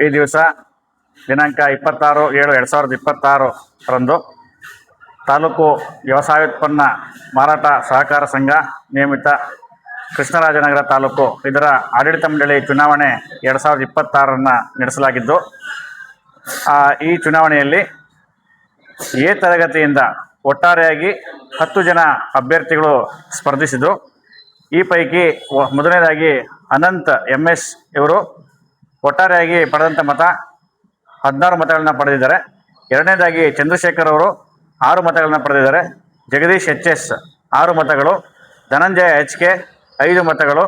ಈ ದಿವಸ ದಿನಾಂಕ 26/7/2026 ತಾಲೂಕು ವ್ಯವಸಾಯೋತ್ಪನ್ನ ಮಾರಾಟ ಸಹಕಾರ ಸಂಘ ನಿಯಮಿತ ಕೃಷ್ಣರಾಜನಗರ ತಾಲೂಕು ಇದರ ಆಡಳಿತ ಮಂಡಳಿ ಚುನಾವಣೆ 2026 ನಡೆಸಲಾಗಿದ್ದು, ಈ ಚುನಾವಣೆಯಲ್ಲಿ ಎ ತರಗತಿಯಿಂದ ಒಟ್ಟಾರೆಯಾಗಿ 10 ಜನ ಅಭ್ಯರ್ಥಿಗಳು ಸ್ಪರ್ಧಿಸಿದರು. ಈ ಪೈಕಿ ಮೊದಲನೇದಾಗಿ ಅನಂತ್ MS ಇವರು ಒಟ್ಟಾರೆಯಾಗಿ ಪಡೆದಂಥ ಮತ 16 ಮತಗಳನ್ನು ಪಡೆದಿದ್ದಾರೆ. ಎರಡನೇದಾಗಿ ಚಂದ್ರಶೇಖರ್ ಅವರು 6 ಮತಗಳನ್ನು ಪಡೆದಿದ್ದಾರೆ. ಜಗದೀಶ್ HS 6 ಮತಗಳು, ಧನಂಜಯ HK 5 ಮತಗಳು,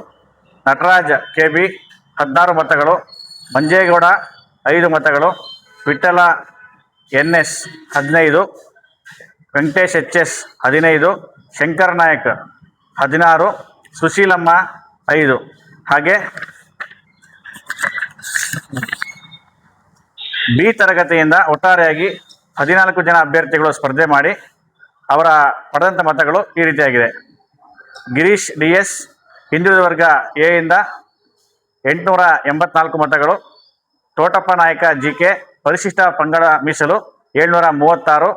ನಟರಾಜ್ KB 16 ಮತಗಳು, ಮಂಜೇಗೌಡ 5 ಮತಗಳು, ವಿಠಲ NS 15, ವೆಂಕಟೇಶ್ HS 15, ಶಂಕರ ನಾಯಕ್ 16, ಸುಶೀಲಮ್ಮ 5. ಹಾಗೆ ಬಿ ತರಗತಿಯಿಂದ ಒಟ್ಟಾರೆಯಾಗಿ 14 ಜನ ಅಭ್ಯರ್ಥಿಗಳು ಸ್ಪರ್ಧೆ ಮಾಡಿ ಅವರ ಪಡೆದಂಥ ಮತಗಳು ಈ ರೀತಿಯಾಗಿದೆ. ಗಿರೀಶ್ DS ಹಿಂದುಳಿದ ವರ್ಗ ಎ ಇಂದ 884 ಮತಗಳು, ತೋಟಪ್ಪ ನಾಯಕ GK ಪರಿಶಿಷ್ಟ ಪಂಗಡ ಮೀಸಲು 736,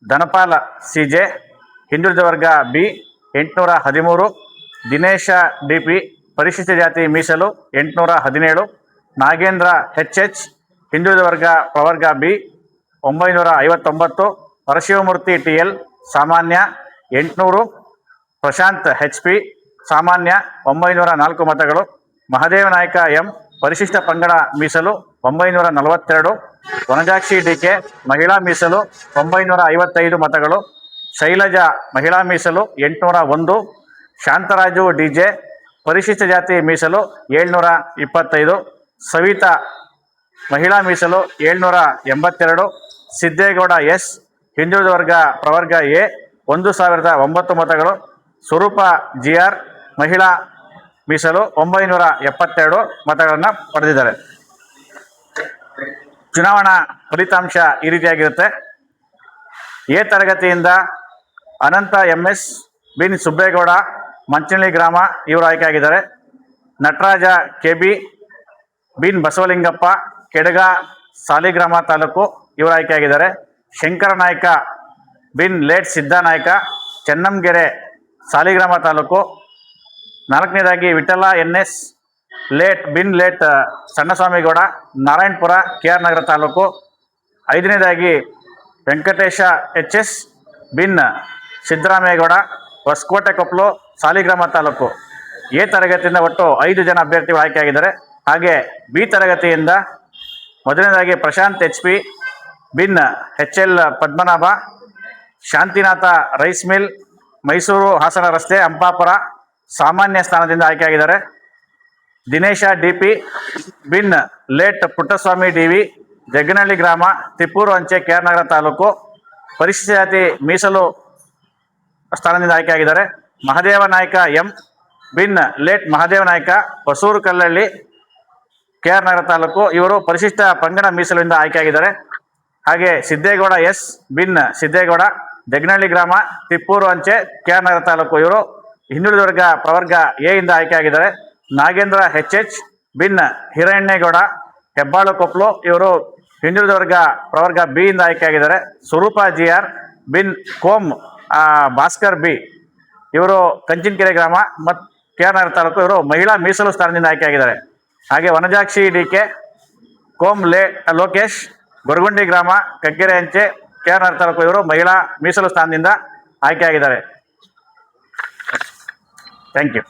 ಧನಪಾಲ್ CJ ಹಿಂದುಳಿದ ವರ್ಗ ಬಿ 813, ದಿನೇಶ DP ಪರಿಶಿಷ್ಟ ಜಾತಿ ಮೀಸಲು 817, ನಾಗೇಂದ್ರ HH ಹಿಂದುಳಿದ ವರ್ಗ ಪ್ರವರ್ಗ ಬಿ 959, ಪರಶಿವಮೂರ್ತಿ TL ಸಾಮಾನ್ಯ 800, ಪ್ರಶಾಂತ್ HP ಸಾಮಾನ್ಯ 904 ಮತಗಳು, ಮಹದೇವ ನಾಯಕ M ಪರಿಶಿಷ್ಟ ಪಂಗಡ ಮೀಸಲು 942, ವನಜಾಕ್ಷಿ DK ಮಹಿಳಾ ಮೀಸಲು 955 ಮತಗಳು, ಶೈಲಜಾ ಮಹಿಳಾ ಮೀಸಲು 801, ಶಾಂತರಾಜು DJ ಪರಿಶಿಷ್ಟ ಜಾತಿ ಮೀಸಲು 725, ಸವಿತಾ ಮಹಿಳಾ ಮೀಸಲು 782, ಸಿದ್ದೇಗೌಡ S ಹಿಂದುಳಿದ ವರ್ಗ ಪ್ರವರ್ಗ ಎ 1009 ಮತಗಳು, ಸ್ವರೂಪ GR ಮಹಿಳಾ ಮೀಸಲು 972 ಮತಗಳನ್ನು ಪಡೆದಿದ್ದಾರೆ. ಚುನಾವಣಾ ಫಲಿತಾಂಶ ಈ ರೀತಿಯಾಗಿರುತ್ತೆ. ಎ ತರಗತಿಯಿಂದ ಅನಂತ MS ಬಿನ್ ಸುಬ್ಬೇಗೌಡ ಮಂಚನಹಳ್ಳಿ ಗ್ರಾಮ ಇವರು ಆಯ್ಕೆಯಾಗಿದ್ದಾರೆ. ನಟರಾಜ KB ಬಿನ್ ಬಸವಲಿಂಗಪ್ಪ ಕೆಡಗ ಸಾಲಿಗ್ರಾಮ ತಾಲೂಕು ಇವರು ಆಯ್ಕೆಯಾಗಿದ್ದಾರೆ. ಶಂಕರ ನಾಯಕ ಬಿನ್ ಲೇಟ್ ಸಿದ್ದಾನಾಯಕ ಚೆನ್ನಂಗೆರೆ ಸಾಲಿಗ್ರಾಮ ತಾಲೂಕು. ನಾಲ್ಕನೇದಾಗಿ ವಿಠಲ NS ಲೇಟ್ ಬಿನ್ ಲೇಟ್ ಸಣ್ಣಸ್ವಾಮಿಗೌಡ ನಾರಾಯಣಪುರ KR ನಗರ ತಾಲೂಕು. ಐದನೇದಾಗಿ ವೆಂಕಟೇಶ HS ಬಿನ್ ಸಿದ್ದರಾಮೇಗೌಡ ಹೊಸಕೋಟೆ ಕೊಪ್ಪಲು ಸಾಲಿಗ್ರಾಮ ತಾಲೂಕು. ಎ ತರಗತಿಯಿಂದ ಒಟ್ಟು 5 ಜನ ಅಭ್ಯರ್ಥಿಗಳು ಆಯ್ಕೆಯಾಗಿದ್ದಾರೆ. ಹಾಗೆ ಬಿ ತರಗತಿಯಿಂದ ಮೊದಲನೇದಾಗಿ ಪ್ರಶಾಂತ್ HP ಬಿನ್ HL Padmanabha Shantinatha rice mill Mysuru Hassan ರಸ್ತೆ ಹಂಪಾಪುರ ಸಾಮಾನ್ಯ ಸ್ಥಾನದಿಂದ ಆಯ್ಕೆಯಾಗಿದ್ದಾರೆ. ದಿನೇಶ DP ಬಿನ್ ಲೇಟ್ ಪುಟ್ಟಸ್ವಾಮಿ DV ಜಗ್ಗನಹಳ್ಳಿ ಗ್ರಾಮ ತಿಪ್ಪೂರು ಅಂಚೆ KR ನಗರ ತಾಲೂಕು ಪರಿಶಿಷ್ಟ ಜಾತಿ ಮೀಸಲು ಸ್ಥಾನದಿಂದ ಆಯ್ಕೆಯಾಗಿದ್ದಾರೆ. ಮಹದೇವ ನಾಯಕ M ಬಿನ್ ಲೇಟ್ ಮಹದೇವ ನಾಯಕ ಹೊಸೂರು ಕಲ್ಲಳ್ಳಿ KR ನಗರ ತಾಲೂಕು ಇವರು ಪರಿಶಿಷ್ಟ ಪಂಗಡ ಮೀಸಲಿಂದ ಆಯ್ಕೆಯಾಗಿದ್ದಾರೆ. ಹಾಗೆ ಸಿದ್ದೇಗೌಡ S ಬಿನ್ ಸಿದ್ದೇಗೌಡ ಜಗ್ಗನಹಳ್ಳಿ ಗ್ರಾಮ ತಿಪ್ಪೂರು ಅಂಚೆ KR ನಗರ ತಾಲೂಕು ಇವರು ಹಿಂದುಳಿದ ವರ್ಗ ಪ್ರವರ್ಗ ಎ ಇಂದ ಆಯ್ಕೆಯಾಗಿದ್ದಾರೆ. ನಾಗೇಂದ್ರ HH ಬಿನ್ ಹಿರಣ್ಣೇಗೌಡ ಹೆಬ್ಬಾಳು ಕೊಪ್ಪಲು ಇವರು ಹಿಂದುಳಿದ ವರ್ಗ ಪ್ರವರ್ಗ ಬಿ ಇಂದ ಆಯ್ಕೆಯಾಗಿದ್ದಾರೆ. ಸ್ವರೂಪ GR ಬಿನ್ ಕೋಮ್ ಭಾಸ್ಕರ್ B ಇವರು ಕಂಚಿನಕೆರೆ ಗ್ರಾಮ ಮತ್ತು KR ನಗರ ತಾಲೂಕು ಇವರು ಮಹಿಳಾ ಮೀಸಲು ಸ್ಥಾನದಿಂದ ಆಯ್ಕೆಯಾಗಿದ್ದಾರೆ. ಹಾಗೆ ವನಜಾಕ್ಷಿ DK ಕೋಮ್ ಲೋಕೇಶ್ ಗೊರಗುಂಡಿ ಗ್ರಾಮ ಕಗ್ಗೆರೆ ಅಂಚೆ KR ನಗರ ತಾಲೂಕು ಇವರು ಮಹಿಳಾ ಮೀಸಲು ಸ್ಥಾನದಿಂದ ಆಯ್ಕೆಯಾಗಿದ್ದಾರೆ. Thank you.